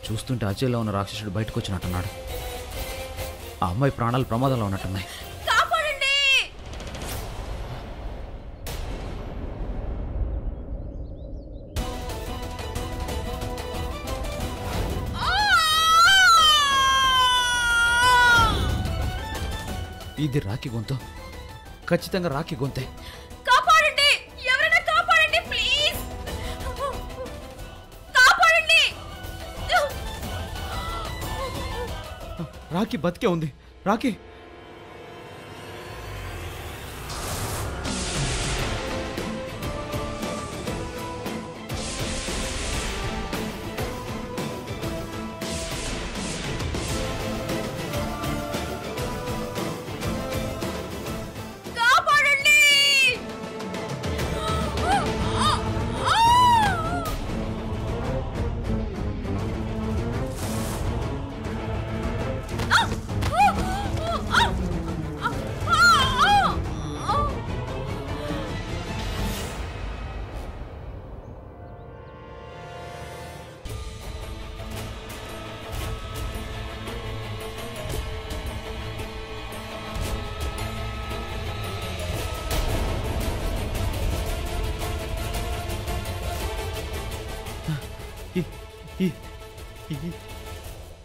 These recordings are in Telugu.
చూస్తుంటే అజయ్లో ఉన్న రాక్షసుడు బయటకు వచ్చినట్టున్నాడు. ఆ అమ్మాయి ప్రాణాలు ప్రమాదంలో ఉన్నట్టున్నాయి. ఇది రాఖీ గొంతు, ఖచ్చితంగా రాఖీ గొంతే. కాపాడండి, ఎవరైనా కాపాడండి ప్లీజ్, కాపాడండి. రాఖీ బతికే ఉంది. రాఖీ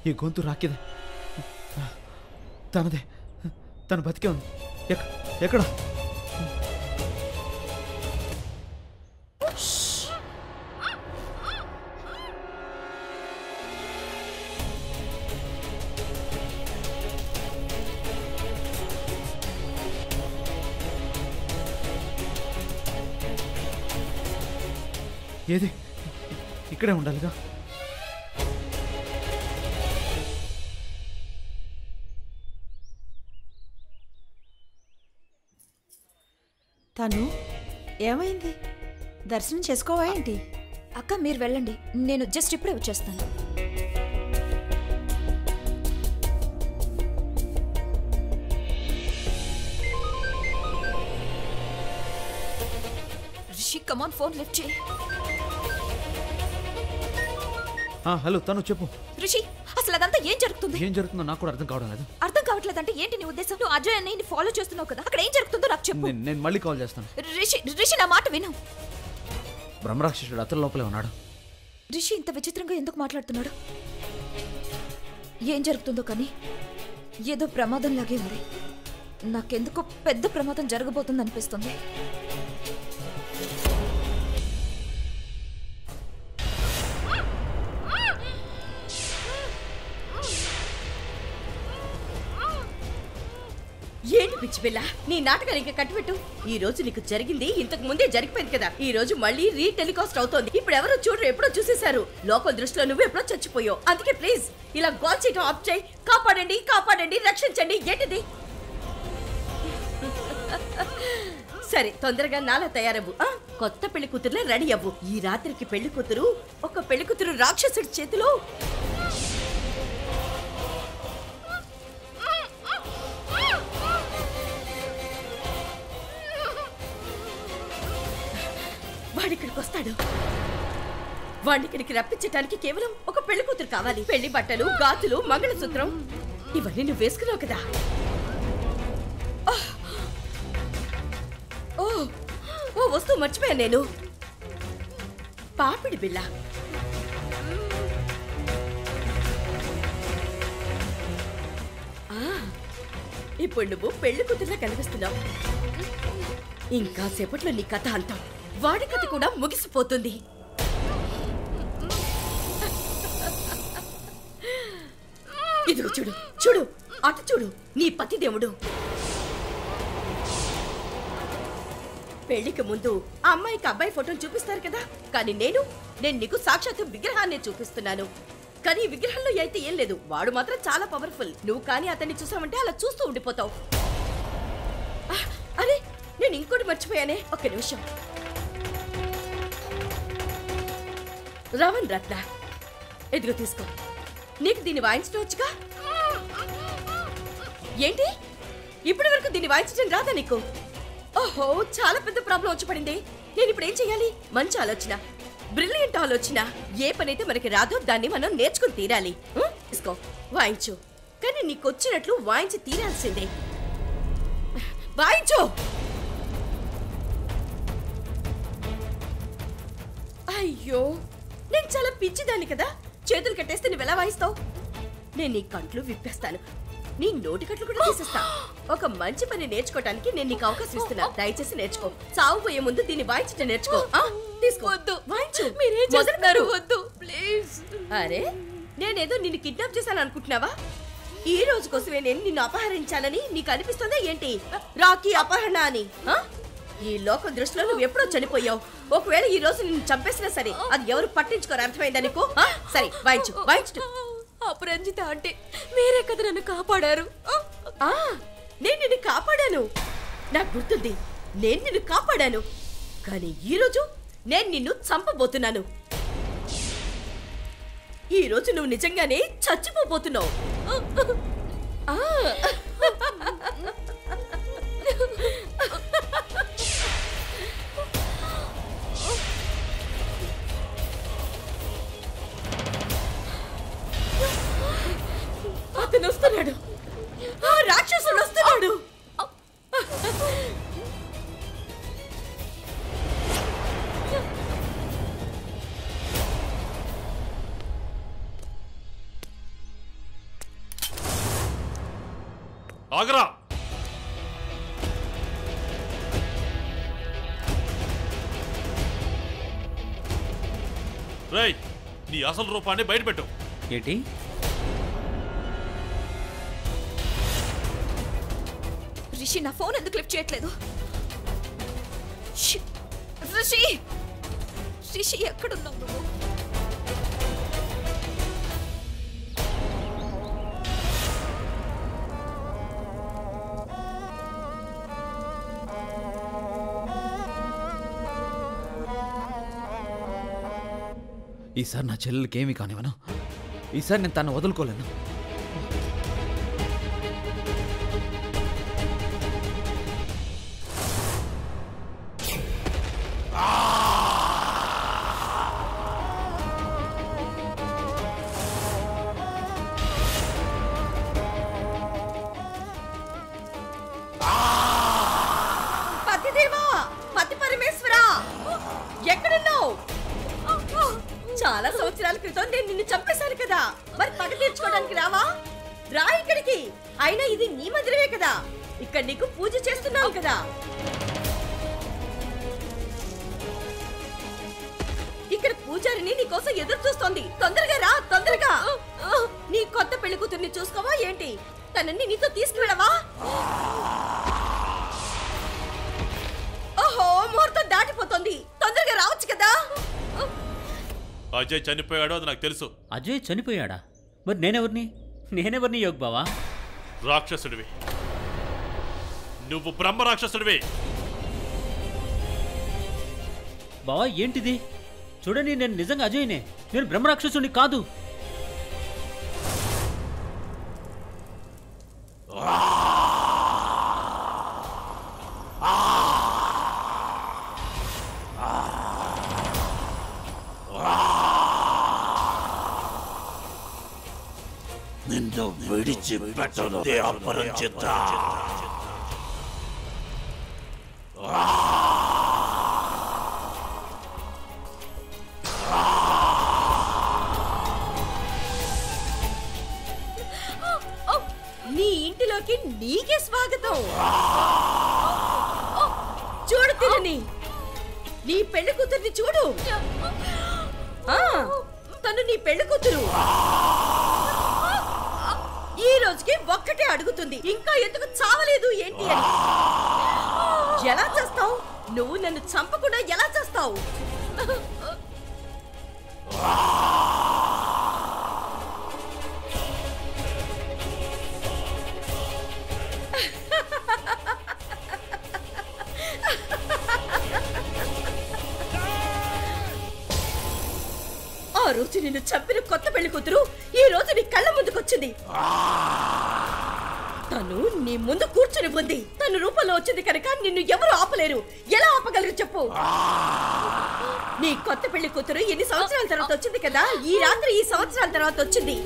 ఈ గొంతు రాకిదే, తనదే. తను బతికే ఉంది. ఎక్కడ? ఏది? ఇక్కడే ఉండాలిగా. తను ఏమైంది? దర్శనం చేసుకోవా ఏంటి? అక్క మీరు వెళ్ళండి, నేను జస్ట్ ఇప్పుడే వచ్చేస్తాను. రిషి కమాన్, ఫోన్ లిఫ్ట్ చేయి. హలో, తను చెప్పు. రిషి, అసలు అదంతా ఏం జరుగుతుంది? ఏం జరుగుతుందో నాకు కూడా అర్థం కావడం లేదు. అర్థం కావట్లేదంటే ఏంటి నీ ఉద్దేశం? నువ్వు అజయ్ అన్నయ్యని ఫాలో చేస్తున్నావు కదా, అక్కడ ఏం జరుగుతుందో నాకు చెప్పు. నేను మళ్ళీ కాల్ చేస్తాను. రిషి నా మాట విను. బ్రహ్మరాక్షసుడు అతని లోపలే ఉన్నాడు. రిషి ఇంత విచిత్రంగా ఎందుకు మాట్లాడుతున్నాడు? ఏం జరుగుతుందో కానీ ఏదో ప్రమాదం లాగే ఉంది. నాకెందుకో పెద్ద ప్రమాదం జరగబోతుంది అనిపిస్తుంది. ఏంటి పిచ్చి పిల్ల, నీ నాటకాలు ఇంకా కట్టిపెట్టు. ఈ రోజు నీకు జరిగింది ఇంతకు ముందే జరిగిపోయింది కదా. ఈ రోజు మళ్ళీ రీటెలికాస్ట్ అవుతోంది. ఇప్పుడు ఎవరో చూడరు, ఎప్పుడో చూసేశారు. లోకల్ దృష్టిలో నువ్వు ఎప్పుడో చచ్చిపోయావు. అందుకే ప్లీజ్ ఇలా గోల్ చేయటం ఆఫ్ చేయి. కాపాడండి, కాపాడండి, రక్షించండి. ఏంటిది? సరే, తొందరగా నాలా తయారవ్వు. కొత్త పెళ్లి కూతురులా రెడీ అవ్వు. ఈ రాత్రికి పెళ్లి కూతురు, ఒక పెళ్లి కూతురు రాక్షసుడి చేతిలో. వాడిక్కడికి వస్తాడు. వాడిని ఇక్కడికి రప్పించడానికి కేవలం ఒక పెళ్లి కూతురు కావాలి. పెళ్లి బట్టలు, గాజులు, మంగళసూత్రం ఇవన్నీ నువ్వు వేసుకున్నావు కదా. ఓ వస్తువు మర్చిపోయాను నేను. పాపిడి బిళ్ళ. ఇప్పుడు నువ్వు పెళ్లి కూతురులా కనిపిస్తున్నావు. ఇంకా సేపట్లో నీ కథ అంటాం. వాడి కథ కూడా ముగిసిపోతుంది. ఇదిగో చూడు, చూడు, అటు చూడు, నీ పతిదేవుడు. పెళ్లికి ముందు ఆ అమ్మాయికి అబ్బాయి ఫోటోలు చూపిస్తారు కదా, కానీ నేను నీకు సాక్షాత్తు విగ్రహాన్ని చూపిస్తున్నాను. కానీ ఈ విగ్రహంలో అయితే ఏం లేదు. వాడు మాత్రం చాలా పవర్ఫుల్. నువ్వు కానీ అతన్ని చూసావంటే అలా చూస్తూ ఉండిపోతావు. అరే, నేను ఇంకోటి మర్చిపోయానే. ఒక్క నిమిషం. రవణ్ రత్న, ఎదుగు తీసుకో. నీకు దీన్ని వాయించడం వచ్చుగా? ఏంటి, ఇప్పటి వరకు దీన్ని వాయించడం రాదా నీకు? ఓహో, చాలా పెద్ద ప్రాబ్లం వచ్చి పడింది. నేను ఇప్పుడు ఏం చెయ్యాలి? మంచి ఆలోచన. బ్రిలియంట్ ఆలోచన. ఏ పనైతే మనకి రాదో దాన్ని మనం నేర్చుకుని తీరాలి. తీసుకో, వాయించు. కానీ నీకొచ్చినట్లు వాయించి తీరాల్సిందే. వాయించు. అయ్యో, నేను చాలా పిచ్చిదాన్ని కదా. చేతులు కట్టేస్తే నువ్వెలా వాయిస్తావు? నేను నీ కంట్లు విప్పేస్తాను, నీ నోటి కట్లు కూడా తీసేస్తా. ఒక మంచి పని నేర్చుకోవటానికి నేను నీకు అవకాశం ఇస్తున్నా. దయచేసి నేర్చుకో. సాగుపోయే ముందు దీన్ని వాయించటం నేర్చుకో. తీసుకో, వాయించు. వద్దు ప్లీజ్. అరే, నేనేదో నిన్ను కిడ్నాప్ చేశాను అనుకుంటున్నావా? ఈ రోజు కోసమే నేను నిన్ను అపహరించాలని నీకు అనిపిస్తుందా ఏంటి? రాకీ అపహరణ అని. ఈ లోకం దృష్టిలో నువ్వు ఎప్పుడో చనిపోయావు. ఒకవేళ ఈ రోజు నిన్ను చంపేసినా సరే అది ఎవరు పట్టించుకోరు. అర్థమైందా నీకు? సరే, వాయించు. వాయించు. అపరంజిత అంటే మీరే కదా నన్ను కాపాడారు. నేను నిన్ను కాపాడాను, నాకు గుర్తుంది. నేను నిన్ను కాపాడాను. కానీ ఈరోజు నేను నిన్ను చంపబోతున్నాను. ఈరోజు నువ్వు నిజంగానే చచ్చిపోబోతున్నావు. అతను వస్తున్నాడు, రాక్షసుడు వస్తున్నాడు. ఆగరా! రేయ్, నీ అసలు రూపాన్ని బయటపెట్టు. ఏంటి? రిషి నా ఫోన్ ఎందుకు లిఫ్ట్ చేయట్లేదు? రిషి, రిషి ఎక్కడున్నావు నువ్వు? ఈసారి నా చెల్లెలకి ఏమీ కానివ్వను. ఈసారి నేను తను వదులుకోలేను. పతిదేవా, పతి పరమేశ్వరా, ఎక్కడున్నావు? చాలా సంవత్సరాల క్రితం నేను నిన్ను చంపేశాను కదా, మరి పగ తీర్చుకోవడానికి రావా? రా ఇక్కడికి. అయినా ఇది నీ మందిరమే కదా, ఇక్కడ నీకు పూజ చేస్తున్నావు కదా. ఇక్కడ పూజారిని నీ కోసం ఎదురు చూస్తోంది. తొందరగా రా, తొందరగా. నీ కొత్త పెళ్లి కూతుర్ని చూసుకోవా ఏంటి? తనని నీతో తీసుకువెళ్ళవా? ఓహో, ముహూర్తం దాటిపోతుంది. తొందరగా రావచ్చు కదా. అజయ్ చనిపోయాడు, అది నాకు తెలుసు. అజయ్ చనిపోయాడా? మరి నేనెవరిని యోగ్ బావా? రాక్షసుడివి నువ్వు, బ్రహ్మ రాక్షసుడివి. బావా ఏంటిది? చూడండి, నేను నిజంగా అజయ్నే. నేను బ్రహ్మరాక్షసుని కాదు. నిన్ను విడిచిపెట్టను అపరంజిత. నీ ఇంటిలోకి నీకే స్వాగతం. చూడు తినని, నీ పెళ్లి కూతుర్ని చూడు. తను నీ పెళ్లి కూతురు. ఈ రోజుకి ఒక్కటే అడుగుతుంది, ఇంకా ఎందుకు చావలేదు ఏంటి అని. ఎలా చేస్తావు నువ్వు? నన్ను చంపకుండా ఎలా చేస్తావు? ఆ రోజు నిన్ను చంపిన కొత్త పెళ్లి కూతురు ఈ రోజు నీ కళ్ళ ముందుకొచ్చింది. తను నీ ముందు కూర్చుని ఉంది. తన రూపంలో వచ్చింది కనుక నిన్ను ఎవరు ఆపలేరు. ఎలా ఆపగలరు చెప్పు? నీ కొత్త పెళ్లి కూతురు ఎన్ని సంవత్సరాల తర్వాత వచ్చింది కదా, ఈ రాత్రి ఈ సంవత్సరాల తర్వాత వచ్చింది.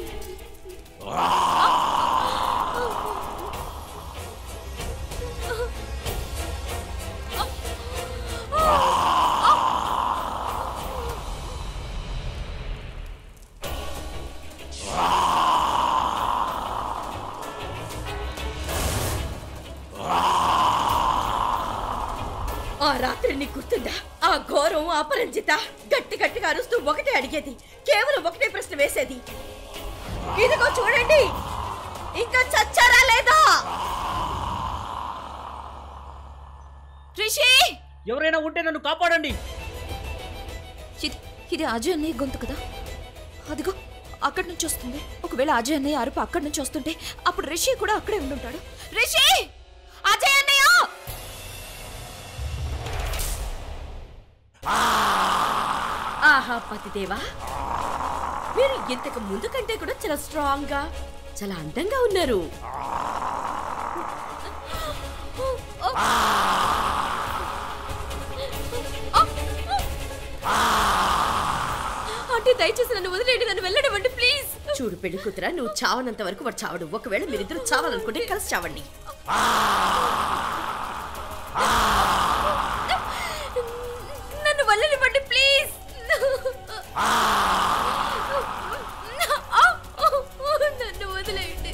ఆ రాత్రి నీకు గుర్తుందా? ఆ ఘోరం అపరంజిత గట్టి గట్టిగా అరుస్తూ ఒకటే అడిగేది, కేవలం ఒకటే ప్రశ్న వేసేది, ఇదిగో చూడండి ఇంకా చచ్చారా లేదా. రిషి, ఎవరైనా ఉంటే నన్ను కాపాడండి. ఇది అజయ్ అన్నయ్య గొంతు కదా, అదిగో అక్కడి నుంచి వస్తుంది. ఒకవేళ అజయ్ అన్నయ్య అరుపు అక్కడి నుంచి వస్తుంటే అప్పుడు రిషి కూడా అక్కడే ఉండుంటాడు. రిషి, అజయ్ అన్నయ్య! ఆహా పతిదేవా, మీరు ఇంతకు ముందు కంటే కూడా చాలా స్ట్రాంగ్ గా, చాలా అందంగా ఉన్నారు. అంటే దయచేసి నన్ను వదిలేండి, నన్ను వెళ్ళనివ్వండి ప్లీజ్. చూడు పెళ్లి కూతురా, నువ్వు చావనంత వరకు వాడు చావడు. ఒకవేళ మీరిద్దరు చావాలనుకుంటే కలిసి చావండి. నన్ను వెళ్ళనివ్వండి ప్లీజ్. నన్ను వదిలేయండి.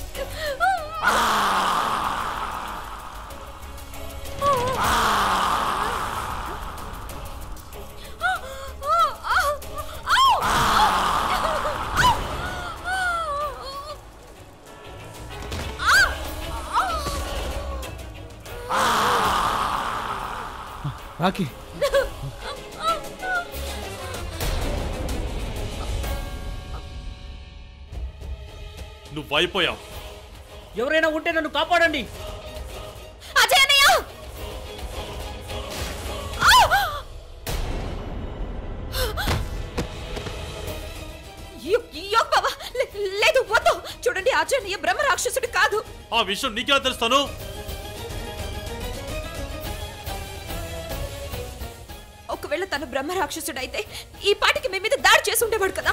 రాఖీ, నువ్వు అయిపోయావు. ఎవరైనా ఉంటే నన్ను కాపాడండి. అజయ్ అన్నయ్య! బాబా, లేదు వద్దు. చూడండి, అజయ్ అన్నయ్య బ్రహ్మ రాక్షసుడు కాదు. ఆ విషయం నీకెలా తెలుస్తాను? ఒకవేళ తను బ్రహ్మ రాక్షసుడు అయితే ఈ పాటికి మీ మీద దాడి చేసి ఉండేవాడు కదా.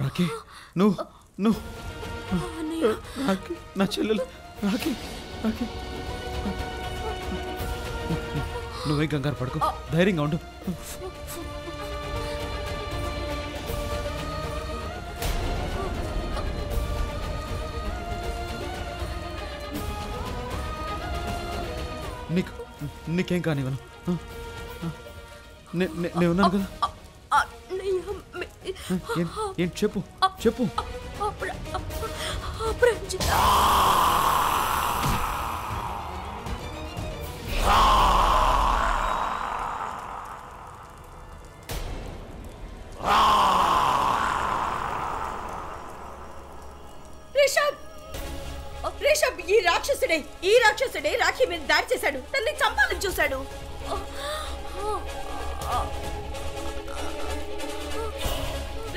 రాఖీ, నువ్వు రాఖీ, నా చెల్లెలు రాఖీ, రాఖీ, నువ్వే కంగారు పడుకో, ధైర్యంగా ఉండు. నీకేం కానివ్వను. నేను ఉన్నాను కదా. ఏంటి చెప్పు చెప్పు. రిషబ్, ఈ రాక్షసుడే రాఖీ మీద దాడి చేశాడు. తనని చంపాలని చూశాడు.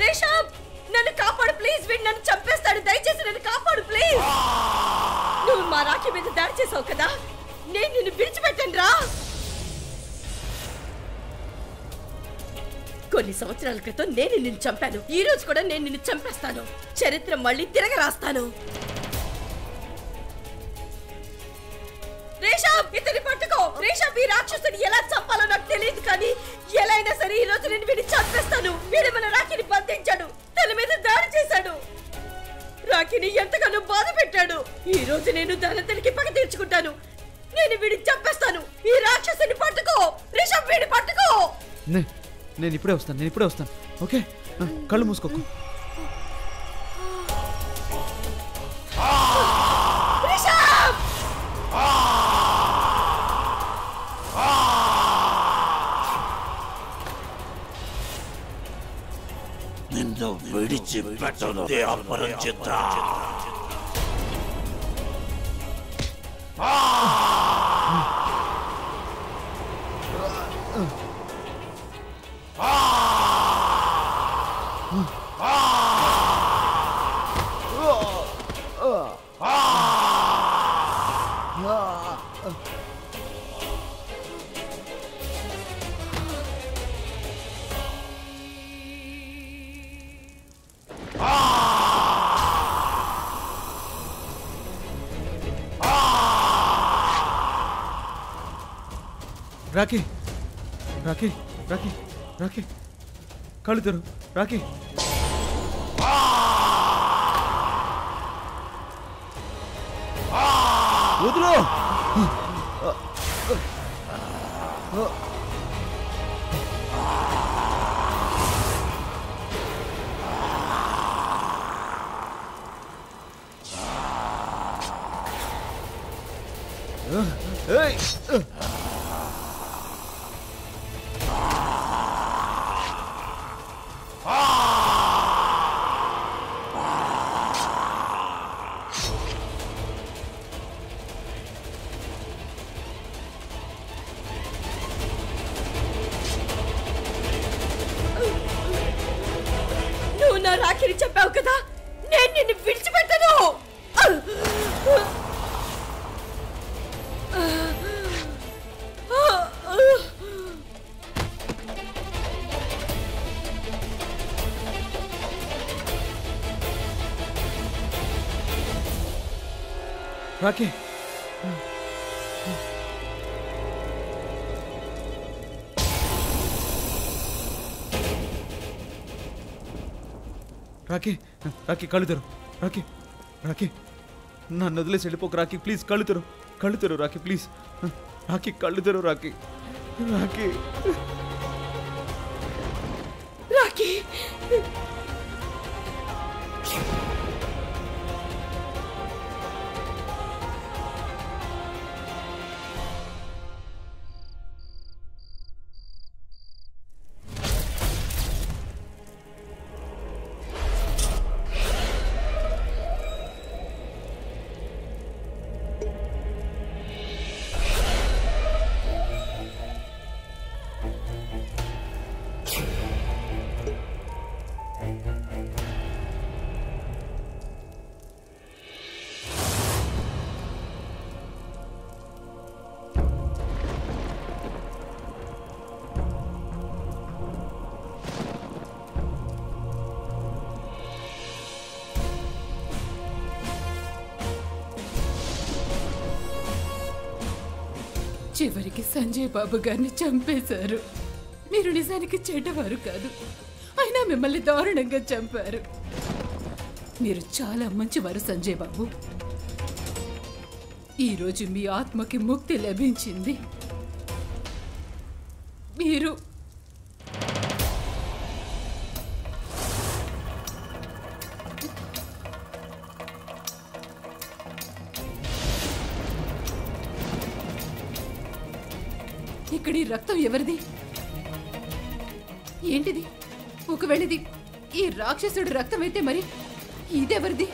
రిషబ్, నన్ను కాపాడు ప్లీజ్. వీడు నన్ను చంపేస్తాడు. దయచేసి నన్ను కాపాడు ప్లీజ్. నువ్వు మా రాఖీ మీద దాడి చేసావు కదా, నేను నిన్ను విడిచిపెట్టను రా. కొన్ని సంవత్సరాల క్రితం నేను నిన్ను చంపాను. ఈ రోజు కూడా నేను నిన్ను చంపేస్తాను. చరిత్ర మళ్ళీ తిరగ రాస్తాను. రేషబ్, ఇతని పట్టుకో. రేషబ్, ఈ రాక్షసుని ఎలా చంపాలో నాకు తెలియదు, కానీ ఎలా అయినా సరే ఈ రోజు నేను వీడిని చంపేస్తాను. వీడు మన రాఖీని బంధించాడు, తన మీద దాడి చేశాడు, రాఖీని ఎంతగానో బాధ పెట్టాడు. ఈ రోజు నేను దానంతనికి పగ తీర్చుకుంటాను. నేను వీడిని చంపేస్తాను. ఈ రాక్షసుని పట్టుకో. రేషబ్, వీడిని పట్టుకో. నేను ఇప్పుడే వస్తాను. ఓకే, కళ్ళు మూసుకోకు. నిన్ను విడిచిపెట్టను అపరంజిత. రాఖీ రాఖీ రాఖీ రాఖీ కళ్ళు తెరు రాఖీ వదులు నువ్వు నా రాఖీని చెప్పావు కదా, నేను నిన్ను విడిచిపెట్టను. రాఖీ రాఖీ రాఖీ కళ్ళు తెరు రాఖీ రాఖీ నన్ను వదిలేసి వెళ్ళిపోకు రాఖీ ప్లీజ్ కళ్ళు తెరు రాఖీ ప్లీజ్ రాఖీ కళ్ళు తెరు రాఖీ రాఖీ రాఖీ చివరికి సంజయ్ బాబు గారిని చంపేశారు. మీరు నిజానికి చెడ్డవారు కాదు, అయినా మిమ్మల్ని దారుణంగా చంపారు. మీరు చాలా మంచివారు సంజయ్ బాబు. ఈరోజు మీ ఆత్మకి ముక్తి లభించింది. మీరు ఇక్కడ ఈ రక్తం ఎవరిది? ఏంటిది? ఒకవేళ ఇది ఈ రాక్షసుడి రక్తం అయితే మరి ఇదెవరిది?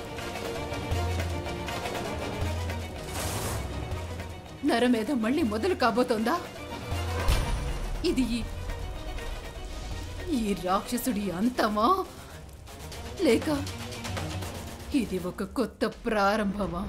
నరమేధ మళ్ళీ మొదలు కాబోతోందా? ఇది ఈ రాక్షసుడి అంతమా లేక ఇది ఒక కొత్త ప్రారంభమా?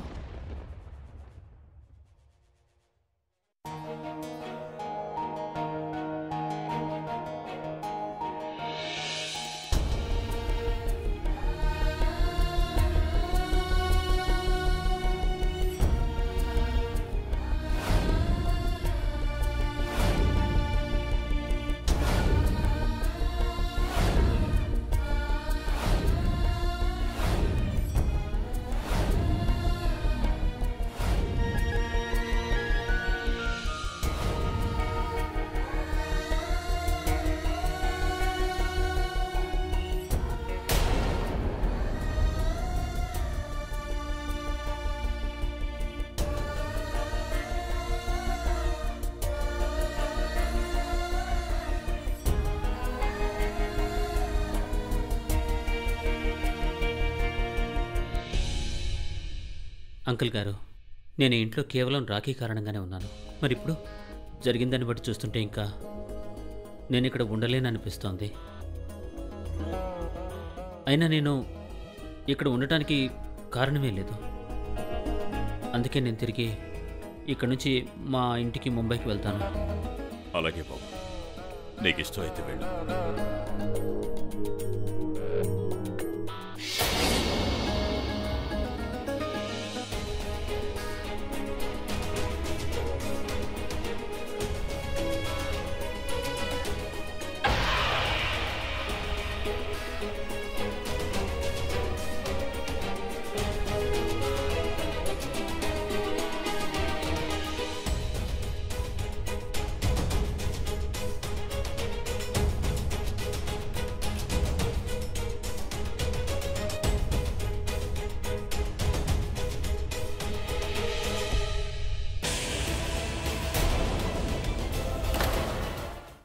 అంకుల్ గారు, నేను ఇంట్లో కేవలం రాఖీ కారణంగానే ఉన్నాను. మరి ఇప్పుడు జరిగిందని బట్టి చూస్తుంటే ఇంకా నేను ఇక్కడ ఉండలేననిపిస్తోంది. అయినా నేను ఇక్కడ ఉండటానికి కారణమే లేదు. అందుకే నేను తిరిగి ఇక్కడ నుంచి మా ఇంటికి ముంబైకి వెళ్తాను. అలాగే బాబు, నీకు ఇష్టం అయితే వెళ్ళు.